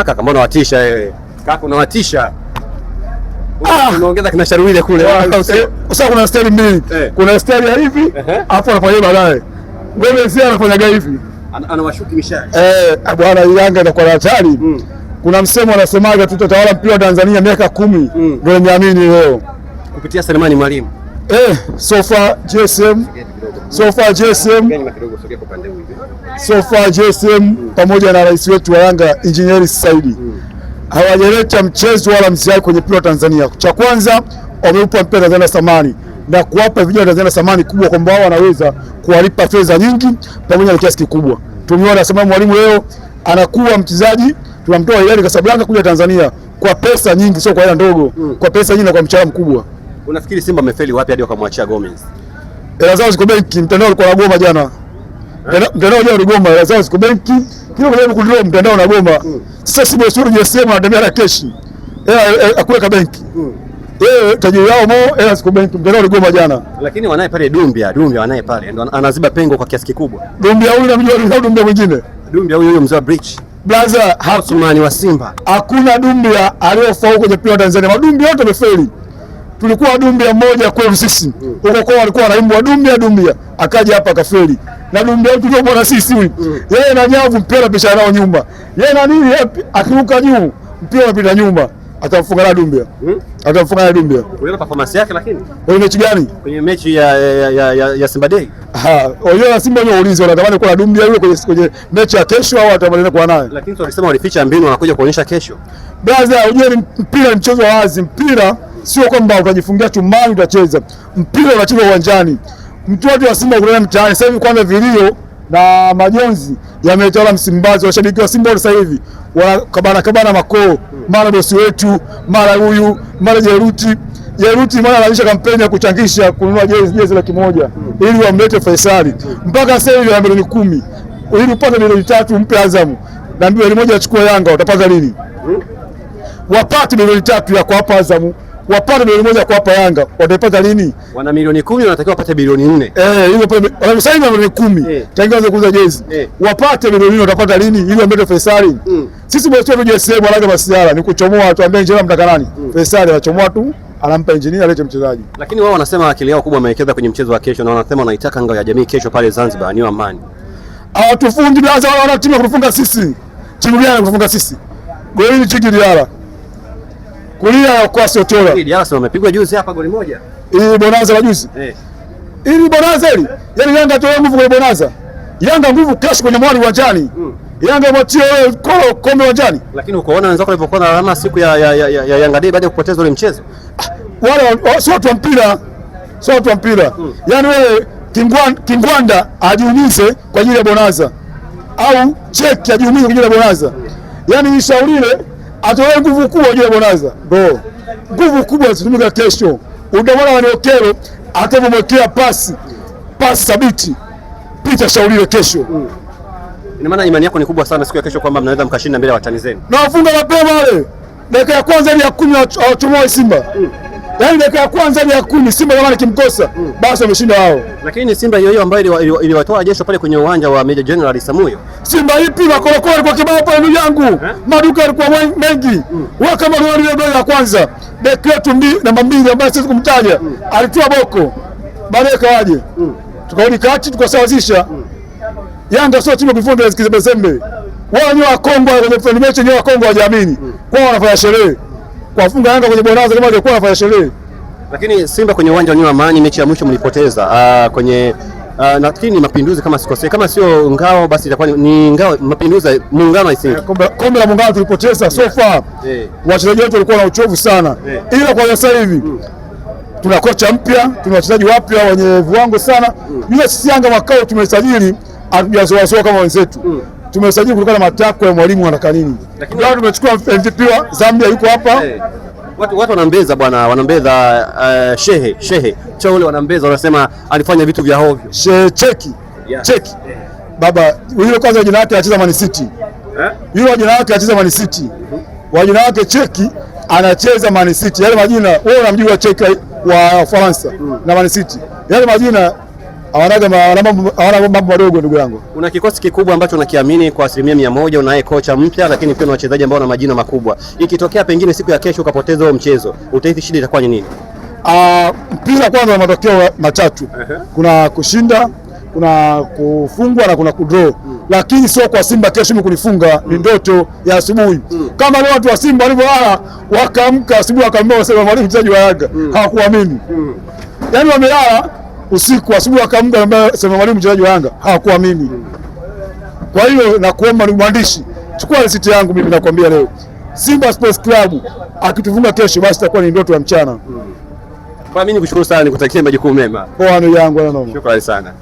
Kaka mbona watisha wewe? Kaka unawatisha. Unaongeza kina Sharuile kule. Sasa kuna style mbili. Kuna style ya hivi, afu anafanya baadaye. Gomez anafanyaga hivi. Anawashuki mishale. Bwana Yanga inakuwa hatari. Kuna msemo anasemaga tutatawala mpira wa Tanzania miaka 10. Ndio nimeamini leo. Kupitia Selemani Mwalimu. Sofa GSM pamoja na rais wetu wa Yanga Engineer Saidi hawajaleta mchezo wala msiai kwenye mpira wa Tanzania. Cha kwanza wameupa mpira Tanzania thamani na kuwapa vijana Tanzania thamani kubwa kwamba wao wanaweza kuwalipa fedha nyingi pamoja na kiasi kikubwa. Tumeona Selemani Mwalimu leo anakuwa mchezaji, tunamtoa Hilali Casablanca kuja Tanzania kwa pesa nyingi, sio kwa hela ndogo, kwa pesa nyingi na kwa mshahara mkubwa. Unafikiri Simba amefeli wapi hadi wakamwachia Gomez? Hela zao ziko benki, mtandao ulikuwa unagoma jana. Mtandao leo unagoma, hela zao ziko benki, kile kile kudro mtandao unagoma. Sasa Simba sio JSM anatembea na keshi. Akuweka benki. Tajiri yao hela ziko benki, mtandao unagoma jana. Lakini wanaye pale Dumbia wanaye pale ndio anaziba pengo kwa kiasi kikubwa. Dumbia huyu na Dumbia mwingine. Dumbia huyo mzee wa Bridge. Blaza Hasumani wa Simba. Hakuna Dumbia aliyofaulu kwenye mpira wa Tanzania. Madumbia wote wamefeli. Tulikuwa Dumbia mmoja kwetu sisi. Huko kwa walikuwa wanaimbwa Dumbia. Akaja hapa kafeli. Na Dumbia tulio bora sisi huyu. Yeye na nyavu mpira pisha nao nyumba. Yeye na nini akiruka juu mpira unapita nyuma. Atamfunga na Dumbia. Atamfunga na Dumbia. Uliona performance yake lakini? Kwenye mechi gani? Kwenye mechi ya Simba Day. Wao Simba wenyewe ulizo wanatamani kuwa na Dumbia yule kwenye mechi ya kesho au watamanena kuwa naye. Lakini walisema walificha mbinu wanakuja kuonyesha kesho. Brother, unajua mpira ni mchezo wa wazi. Mpira sio kwamba utajifungia chumbani utacheza. Mpira unachezwa uwanjani. Mtoto wa Simba kuna mtaani. Sasa hivi kwanza vilio na majonzi yametawala Msimbazi. Washabiki wa Simba sasa hivi wanakabana makoo. Mara bosi wetu, mara huyu, mara Jeruti mara anaanzisha kampeni ya kuchangisha kununua jezi 100,000 ili wamlete Faisali. Mpaka sasa hivi ana milioni 10. Ili upate milioni 3 mpe Azam. Na milioni 1 achukua Yanga utapata lini? Wapate milioni 3 ya kuwapa Azam, wapate milioni 1 ya kuwapa Yanga, watapata lini? Wana milioni 10 wanatakiwa wapate bilioni 4. Hiyo pale wanasema milioni 10. Tangaza kuuza jezi. Wapate milioni 4 watapata lini ili wamlete Faisali? Sisi bosi wetu JSM wanaga masiara ni kuchomoa tu, ambaye njema mtaka nani? Faisali anachomoa tu, anampa engineer alete mchezaji. Lakini wao wanasema akili yao kubwa wamewekeza kwenye mchezo wa kesho na wanasema wanaitaka Ngao ya Jamii kesho pale Zanzibar ni Amani. Hawatufungi Blaza, wana timu ya kufunga sisi. Timu gani ya kufunga sisi? Goli Chiki Diara. Kulia kwa Sotola. Diara sema amepigwa juzi hapa goli moja. Hii bonanza la juzi. Hii bonanza hili. Yaani Yanga toa nguvu kwa bonanza. Yanga nguvu cash kwenye mwali uwanjani. Yanga mwatie kombe uwanjani. Lakini ukoona wenzako walipokuwa na alama siku ya Yanga Day baada ya kupoteza ule mchezo. Wale sio watu wa mpira. Sio watu wa mpira. Yaani wewe Kingwanda ajiumize kwa ajili ya bonanza. Au Cheki ajiumize kwa ajili ya bonanza. Yaani nishauriwe atoe nguvu kubwa kwa ajili ya bonanza. Bro. Nguvu kubwa zitumika kesho. Udamana wa Okero atamwekea pasi thabiti. Pita shauriwe kesho. Ina maana imani yako ni kubwa sana siku ya kesho kwamba mnaweza mkashinda mbele ya watani zenu. Na wafunga mapema wale. Dakika ya kwanza ile ya 10 wachomoe Simba. Yaani dakika ya kwanza ile ya 10 Simba kama kimkosa basi wameshinda wao. Lakini Simba hiyo ambayo iliwatoa jesho pale kwenye uwanja wa Meja General Samuyo. Simba ipi makorokoro kwa kibao pale ndugu yangu. Maduka yalikuwa mengi. Wao kama ile goli la kwanza. Dakika yetu namba 2 ambayo sisi kumtaja. Alitoa boko. Baadaye kawaje? Tukarudi kati tukasawazisha. Yanga sio timu kufunga Kizembe. Wao ni wa Kongo kwenye friendly match, ni wa Kongo hawajaamini. Kwao wanafanya sherehe. Kwa kufunga Yanga kwenye bonanza kama walikuwa wanafanya sherehe. Lakini Simba kwenye uwanja wa Amani mechi ya mwisho mlipoteza kwenye nafikiri Mapinduzi kama sikosei, kama sio Ngao basi itakuwa ni Ngao Mapinduzi Muungano I think. Kombe la Muungano tulipoteza so far. Wachezaji wetu walikuwa na uchovu sana. Ila kwa sasa hivi tuna kocha mpya, tuna wachezaji wapya wenye viwango sana. Yule sisi Yanga makao tumesajili hatujazoea kama wenzetu. Tumesajili kutokana na matakwa ya mwalimu anataka nini. Lakini leo tumechukua MVP wa Zambia yuko hapa. Watu wanambeza bwana, wanambeza Shehe Chaule wanambeza, wanasema alifanya vitu vya hovyo. Cheki. Baba, yule kwanza jina lake anacheza Man City. Yule jina lake anacheza Man City. Jina lake Cheki anacheza Man City. Yale majina wewe unamjua Cheki wa Faransa na Man City. Yale majina hawana mambo madogo ndugu yangu. Una kikosi kikubwa ambacho unakiamini kwa 100%, unaye kocha mpya, lakini pia una wachezaji ambao wana majina makubwa. Ikitokea pengine siku ya kesho ukapoteza huo mchezo, utahisi shida itakuwa ni nini? Mpira kwanza na matokeo matatu. Kuna kushinda, kuna kufungwa na kuna kudraw. Lakini sio kwa Simba kesho kunifunga, ni ndoto ya asubuhi. Kama leo watu wa Simba walivyolala wakaamka asubuhi wakaambia wasema mwalimu mchezaji wa Yanga, hawakuamini. Yaani wamelala usiku, asubuhi wakaamka na sema mwalimu mchezaji wa Yanga, hawakuamini. Kwa hiyo nakuomba ndugu mwandishi, chukua risiti yangu mimi nakwambia leo. Simba Sports Club akitufunga kesho basi itakuwa ni ndoto ya mchana. Kwa mimi nikushukuru sana, nikutakia majukumu mema. Poa ndugu yangu. Shukrani sana.